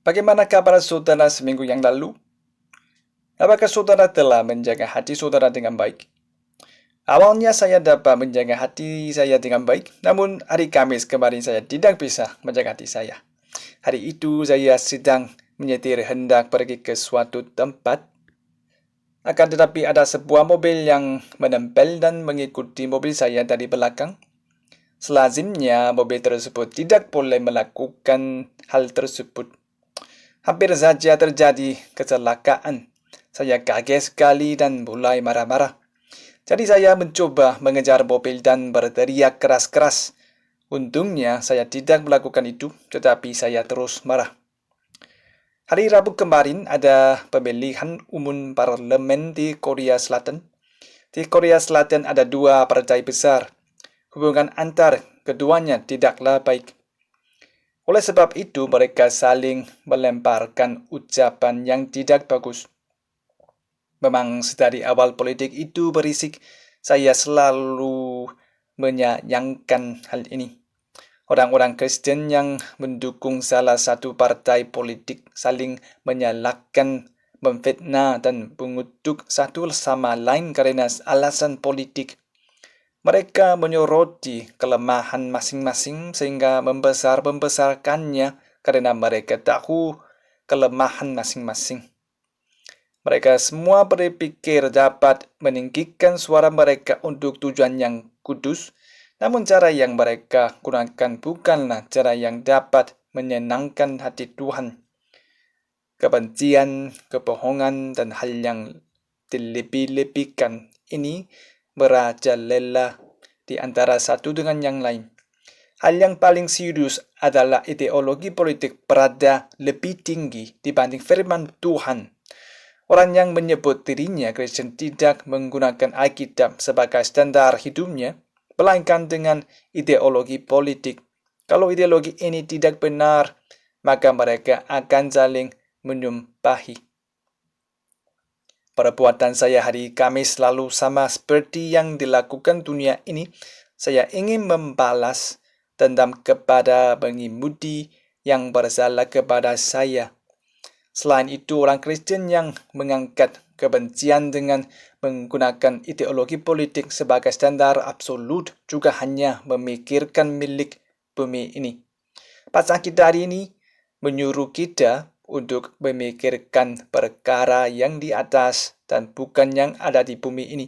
Bagaimana kabar saudara seminggu yang lalu? Apakah saudara telah menjaga hati saudara dengan baik? Awalnya saya dapat menjaga hati saya dengan baik, namun hari Kamis kemarin saya tidak bisa menjaga hati saya. Hari itu saya sedang menyetir hendak pergi ke suatu tempat. Akan tetapi ada sebuah mobil yang menempel dan mengikuti mobil saya dari belakang. Selazimnya mobil tersebut tidak boleh melakukan hal tersebut. Hampir saja terjadi kecelakaan. Saya kaget sekali dan mulai marah-marah. Jadi saya mencoba mengejar mobil dan berteriak keras-keras. Untungnya saya tidak melakukan itu, tetapi saya terus marah. Hari Rabu kemarin ada pemilihan umum parlemen di Korea Selatan. Di Korea Selatan ada dua partai besar. Hubungan antar keduanya tidaklah baik. Oleh sebab itu, mereka saling melemparkan ucapan yang tidak bagus. Memang sedari awal politik itu berisik, saya selalu menyayangkan hal ini. Orang-orang Kristen yang mendukung salah satu partai politik saling menyalahkan, memfitnah, dan mengutuk satu sama lain karena alasan politik. Mereka menyoroti kelemahan masing-masing sehingga membesar-besarkannya karena mereka tahu kelemahan masing-masing. Mereka semua berpikir dapat meninggikan suara mereka untuk tujuan yang kudus, namun cara yang mereka gunakan bukanlah cara yang dapat menyenangkan hati Tuhan. Kebencian, kebohongan, dan hal yang dilebih-lebihkan ini merajalela di antara satu dengan yang lain. Hal yang paling serius adalah ideologi politik berada lebih tinggi dibanding firman Tuhan. Orang yang menyebut dirinya Kristen tidak menggunakan Alkitab sebagai standar hidupnya, melainkan dengan ideologi politik. Kalau ideologi ini tidak benar, maka mereka akan saling menyumpahi. Perbuatan saya hari Kamis lalu sama seperti yang dilakukan dunia ini. Saya ingin membalas dendam kepada pengemudi yang bersalah kepada saya. Selain itu, orang Kristen yang mengangkat kebencian dengan menggunakan ideologi politik sebagai standar absolut juga hanya memikirkan milik bumi ini. Pasal kita hari ini menyuruh kita untuk memikirkan perkara yang di atas dan bukan yang ada di bumi ini.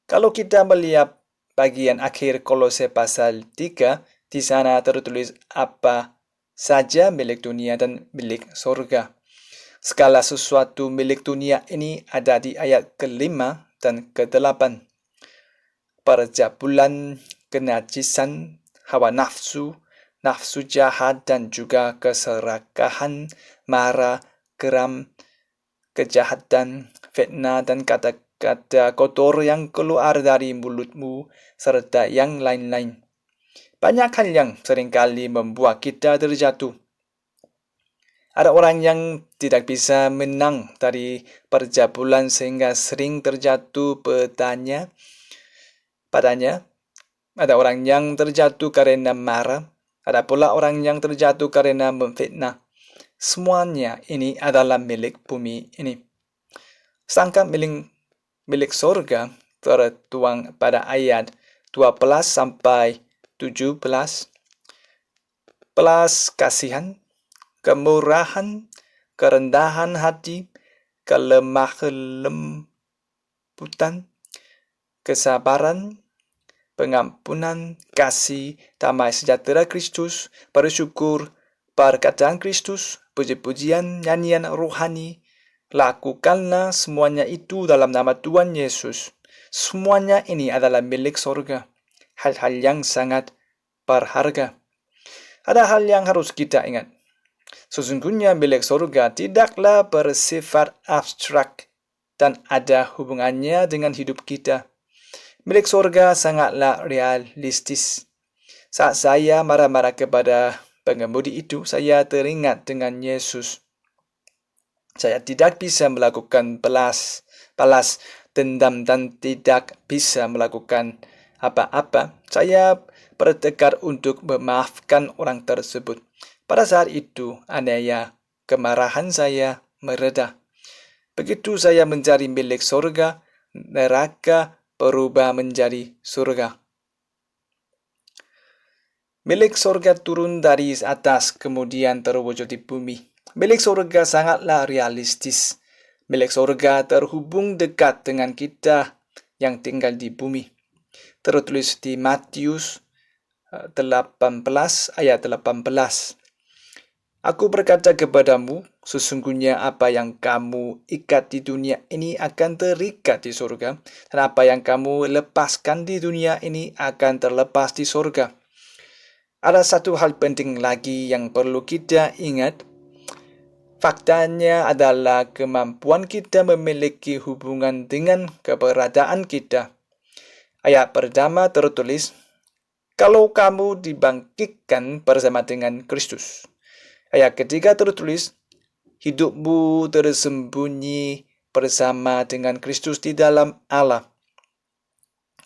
Kalau kita melihat bagian akhir Kolose pasal 3, di sana tertulis apa saja milik dunia dan milik surga. Segala sesuatu milik dunia ini ada di ayat ke-5 dan ke-8. Percabulan, kenajisan, hawa nafsu, nafsu jahat dan juga keserakahan, marah, geram, kejahatan, fitnah dan kata-kata kotor yang keluar dari mulutmu serta yang lain-lain. Banyak hal yang seringkali membuat kita terjatuh. Ada orang yang tidak bisa menang dari percabulan sehingga sering terjatuh padanya. Ada orang yang terjatuh karena marah. Ada pula orang yang terjatuh karena memfitnah. Semuanya ini adalah milik bumi ini. Sedangkan milik surga tertuang pada ayat 12 sampai 17. Belas kasihan, kemurahan, kerendahan hati, kelemah lembutan, kesabaran, pengampunan, kasih, damai sejahtera Kristus, bersyukur, perkataan Kristus, puji-pujian, nyanyian rohani. Lakukanlah semuanya itu dalam nama Tuhan Yesus. Semuanya ini adalah milik surga. Hal-hal yang sangat berharga. Ada hal yang harus kita ingat. Sesungguhnya milik surga tidaklah bersifat abstrak dan ada hubungannya dengan hidup kita. Milik surga sangatlah realistis. Saat saya marah-marah kepada pengemudi itu, saya teringat dengan Yesus. Saya tidak bisa melakukan balas dendam dan tidak bisa melakukan apa-apa. Saya bertekad untuk memaafkan orang tersebut. Pada saat itu, aniaya kemarahan saya mereda. Begitu saya mencari milik surga, neraka berubah menjadi surga. Milik surga turun dari atas kemudian terwujud di bumi. Milik surga sangatlah realistis. Milik surga terhubung dekat dengan kita yang tinggal di bumi. Tertulis di Matius 18 ayat 18. Aku berkata kepadamu, sesungguhnya apa yang kamu ikat di dunia ini akan terikat di surga, dan apa yang kamu lepaskan di dunia ini akan terlepas di surga. Ada satu hal penting lagi yang perlu kita ingat. Faktanya adalah kemampuan kita memiliki hubungan dengan keberadaan kita. Ayat pertama tertulis, kalau kamu dibangkitkan bersama dengan Kristus. Ayat ketiga tertulis, hidupmu tersembunyi bersama dengan Kristus di dalam Allah.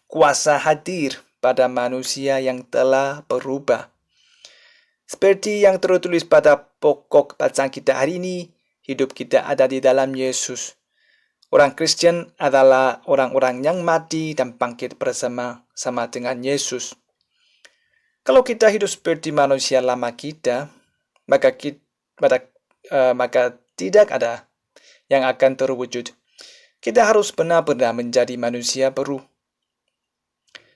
Kuasa hadir pada manusia yang telah berubah. Seperti yang tertulis pada pokok bacaan kita hari ini, hidup kita ada di dalam Yesus. Orang Kristen adalah orang-orang yang mati dan bangkit bersama-sama dengan Yesus. Kalau kita hidup seperti manusia lama kita, maka tidak ada yang akan terwujud. Kita harus benar-benar menjadi manusia baru.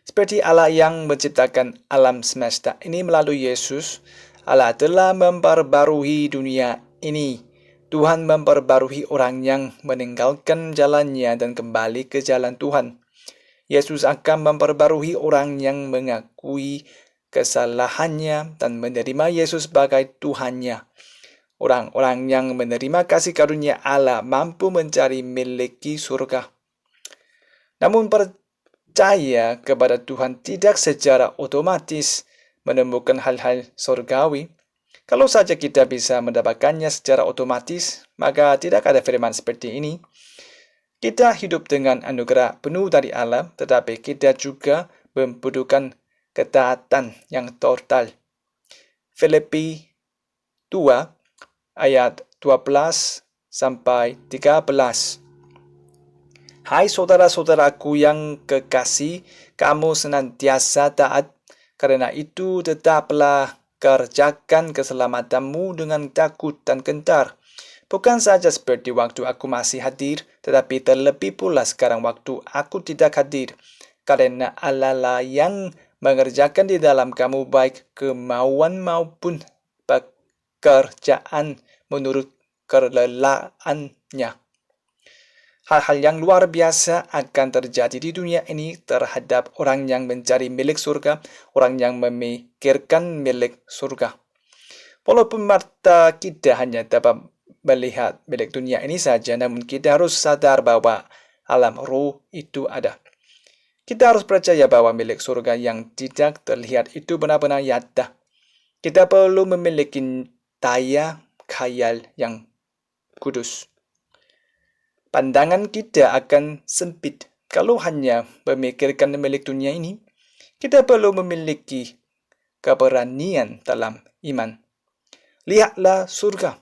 Seperti Allah yang menciptakan alam semesta ini melalui Yesus, Allah telah memperbarui dunia ini. Tuhan memperbarui orang yang meninggalkan jalannya dan kembali ke jalan Tuhan. Yesus akan memperbarui orang yang mengakui kesalahannya dan menerima Yesus sebagai Tuhannya. Orang-orang yang menerima kasih karunia Allah mampu mencari miliki surga. Namun percaya kepada Tuhan tidak secara otomatis menemukan hal-hal surgawi. Kalau saja kita bisa mendapatkannya secara otomatis, maka tidak ada firman seperti ini. Kita hidup dengan anugerah penuh dari Allah, tetapi kita juga membutuhkan ketaatan yang total. Filipi 2 ayat 12 sampai 13. Hai saudara-saudaraku yang kekasih, kamu senantiasa taat. Karena itu tetaplah kerjakan keselamatanmu dengan takut dan gentar. Bukan saja seperti waktu aku masih hadir, tetapi terlebih pula sekarang waktu aku tidak hadir. Karena Allah lah yang mengerjakan di dalam kamu baik kemauan maupun pekerjaan menurut kerelaannya. Hal-hal yang luar biasa akan terjadi di dunia ini terhadap orang yang mencari milik surga, orang yang memikirkan milik surga. Walaupun mata kita hanya dapat melihat milik dunia ini saja, namun kita harus sadar bahwa alam roh itu ada. Kita harus percaya bahwa milik surga yang tidak terlihat itu benar-benar nyata. Kita perlu memiliki daya khayal yang kudus. Pandangan kita akan sempit kalau hanya memikirkan milik dunia ini. Kita perlu memiliki keberanian dalam iman. Lihatlah surga,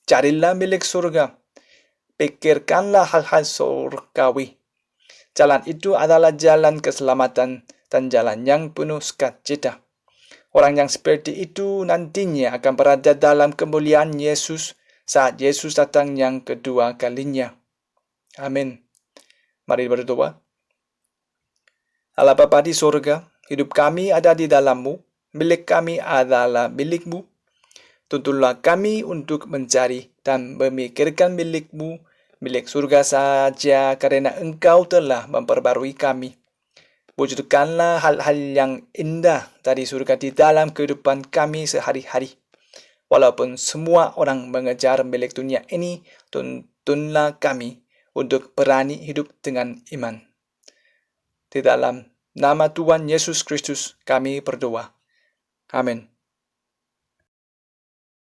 carilah milik surga, pikirkanlah hal-hal surgawi. Jalan itu adalah jalan keselamatan dan jalan yang penuh sukacita. Orang yang seperti itu nantinya akan berada dalam kemuliaan Yesus saat Yesus datang yang kedua kalinya. Amin. Mari berdoa. Allah Bapa di surga, hidup kami ada di dalam-Mu, milik kami adalah milik-Mu. Tuntunlah kami untuk mencari dan memikirkan milik-Mu, milik surga saja, karena Engkau telah memperbarui kami. Wujudkanlah hal-hal yang indah dari surga di dalam kehidupan kami sehari-hari. Walaupun semua orang mengejar milik dunia ini, tuntunlah kami untuk berani hidup dengan iman. Di dalam nama Tuhan Yesus Kristus kami berdoa. Amin.